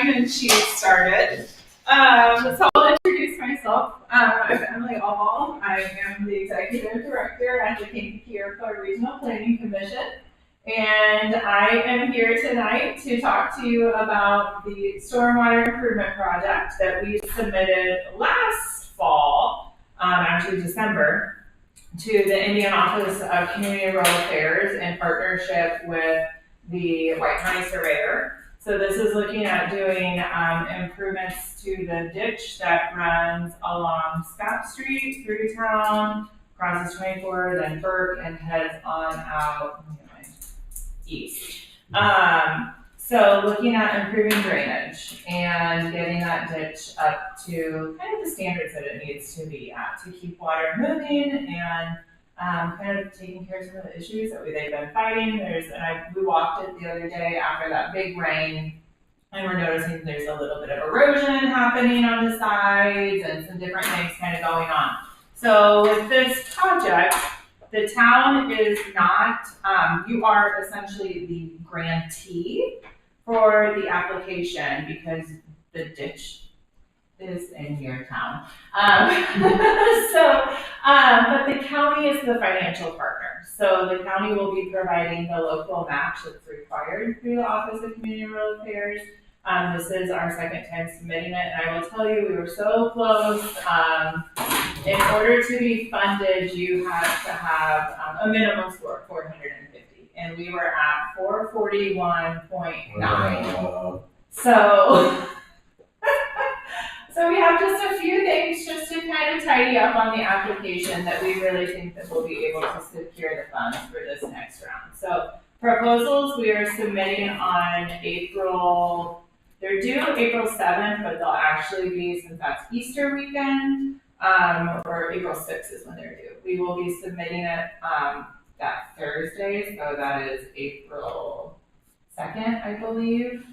mine and she started. So I'll introduce myself. I'm Emily Allhall. I am the Executive Director at the Kankakee Iroquois Regional Planning Commission. And I am here tonight to talk to you about the Stormwater Improvement Project that we submitted last fall, actually December, to the Indiana Office of Community and Rural Affairs in partnership with the White County Surveyor. So this is looking at doing improvements to the ditch that runs along Scott Street through town, crosses 24, then Burke, and heads on out east. So looking at improving drainage and getting that ditch up to kind of the standards that it needs to be at to keep water moving and kind of taking care of some of the issues that they've been fighting. We walked it the other day after that big rain, and we're noticing there's a little bit of erosion happening on the sides and some different things kind of going on. So with this project, the town is not, you are essentially the grantee for the application because the ditch is in your town. But the county is the financial partner. So the county will be providing the local match that's required through the Office of Community and Rural Affairs. This is our second time submitting it, and I will tell you, we were so close. In order to be funded, you have to have a minimum score of 450, and we were at 441.9. So we have just a few things just to kind of tidy up on the application that we really think that we'll be able to secure the funds for this next round. So proposals we are submitting on they're due April 7th, but they'll actually be, since that's Easter weekend, or April 6th is when they're due. We will be submitting it that Thursday, so that is April 2nd, I believe.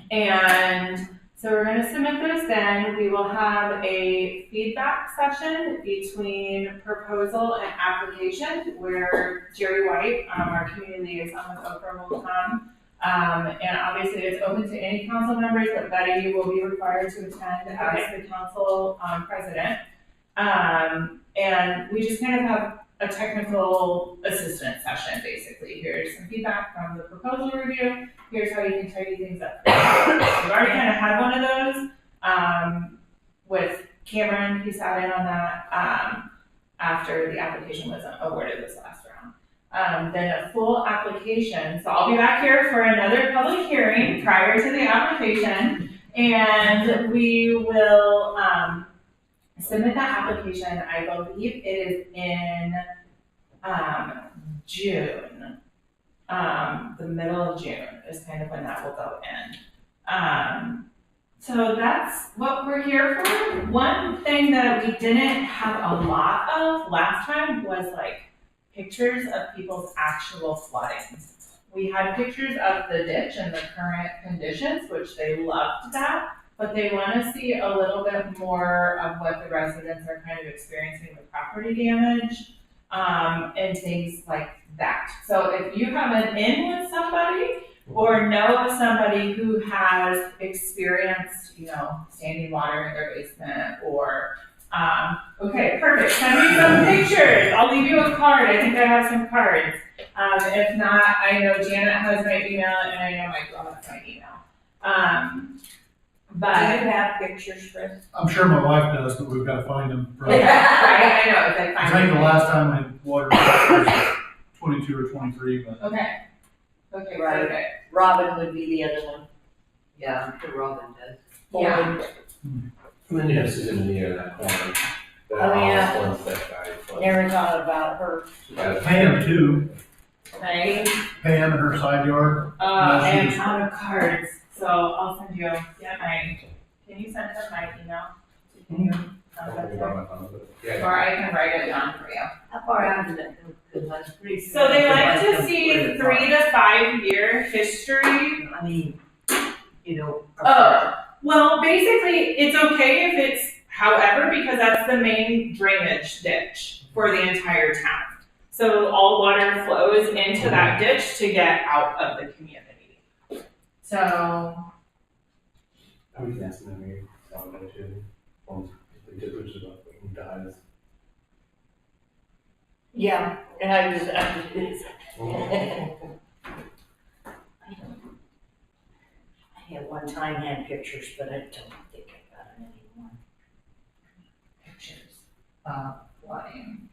And so we're going to submit those then. We will have a feedback session between proposal and application where Jerry White, our community liaison with Oprah, will come. And obviously it's open to any council members, but Betty, you will be required to attend as the council president. And we just kind of have a technical assistance session, basically. Here's some feedback from the proposal review. Here's how you can tidy things up. We've already kind of had one of those with Cameron. He sat in on that after the application was awarded this last round. Then a full application. So I'll be back here for another public hearing prior to the application, and we will submit that application. I believe it is in June. The middle of June is kind of when that will go in. So that's what we're here for. One thing that we didn't have a lot of last time was like pictures of people's actual flooding. We had pictures of the ditch and the current conditions, which they loved that, but they want to see a little bit more of what the residents are kind of experiencing with property damage, and things like that. So if you have an in with somebody or know of somebody who has experienced, standing water in their basement or, okay, perfect. Send me some pictures. I'll leave you a card. I think I have some cards. If not, I know Janet has my email and I know Michael has my email. But do you have pictures, Chris? I'm sure my wife does, but we've got to find them. Right, I know. It's like I think the last time I watered was 22 or 23, but okay, right. Perfect. Robin would be the other one. Yeah, I'm sure Robin does. Yeah. And then you have Susan Lee in that corner. Oh, yeah. That guy. Never thought about her. Pam too. Right. Pam and her side yard. I am out of cards, so I'll send you. Can you send her my email? Can you? Yeah. Or I can write it down for you. How far out is it? Because that's pretty. So they like to see 3 to 5 year history. I mean, Well, basically, it's okay if it's however, because that's the main drainage ditch for the entire town. So all water flows into that ditch to get out of the community. So, We can ask them every, so I'm too. If they did push it up, we can dive. Yeah, and I was, I at one time had pictures, but I don't think I got them anymore. Pictures. flooding.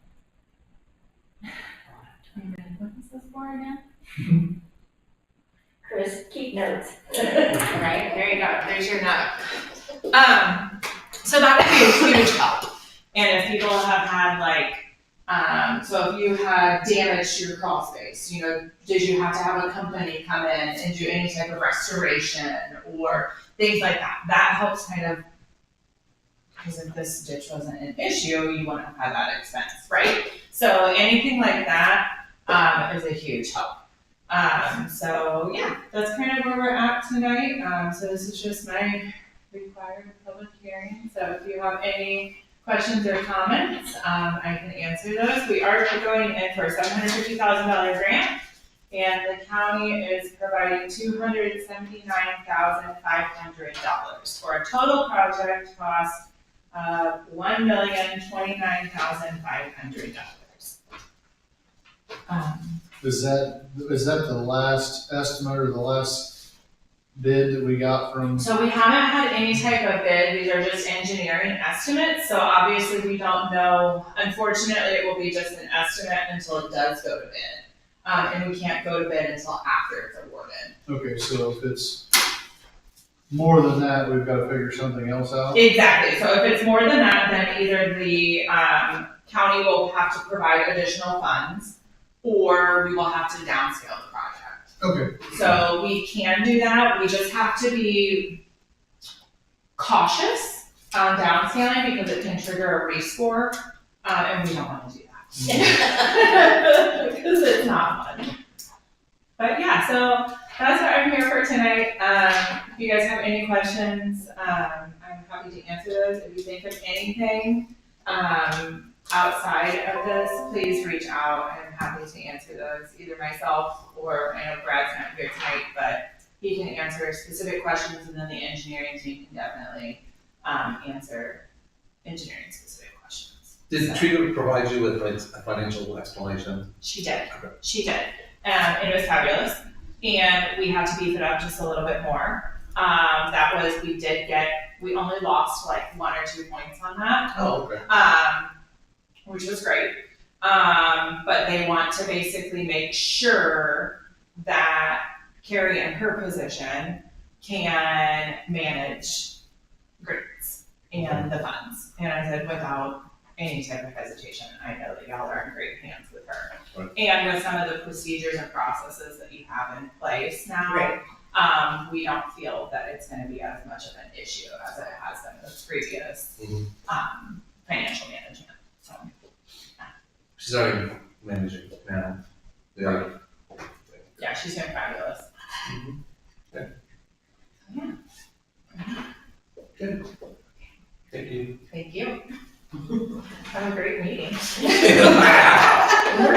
What is this for again? Chris, keep notes. Right, there you go, there's your note. So that would be a huge help. And if people have had so if you had damage to your crawl space, did you have to have a company come in and do any type of restoration or things like that? That helps kind of, because if this ditch wasn't an issue, you wouldn't have had that expense, right? So anything like that is a huge help. So yeah, that's kind of where we're at tonight. So this is just my required public hearing. So if you have any questions or comments, I can answer those. We are going in for a $750,000 grant, and the county is providing $279,500 for a total project cost of $1,029,500. Is that the last estimate or the last bid that we got from? So we haven't had any type of bid, these are just engineering estimates, so obviously we don't know. Unfortunately, it will be just an estimate until it does go to bid. And we can't go to bid until after it's awarded. Okay, so if it's more than that, we've got to figure something else out? Exactly, so if it's more than that, then either the county will have to provide additional funds, or we will have to downscale the project. Okay. So we can do that, we just have to be cautious on downscaling because it can trigger a rescore, and we don't want to do that. Because it's not fun. But yeah, so that's what I'm here for tonight. If you guys have any questions, I'm happy to answer those. If you think of anything outside of this, please reach out. I'm happy to answer those, either myself or I know Brad's not here tonight, but he can answer specific questions, and then the engineering team can definitely answer engineering specific questions. Did Trina provide you with a financial explanation? She did. Okay. She did. It was fabulous. And we had to beef it up just a little bit more. We only lost like 1 or 2 points on that. Oh, okay. Which was great. But they want to basically make sure that Carrie in her position can manage grants and the funds. And I said, without any type of hesitation, I know that y'all are in great hands with her. Right. And with some of the procedures and processes that you have in place now, Right. We don't feel that it's going to be as much of an issue as it has been with previous financial management. So. She's already managing now. Yeah. Yeah, she's doing fabulous. Good. Yeah. Good. Thank you. Thank you. Have a great meeting. Wow.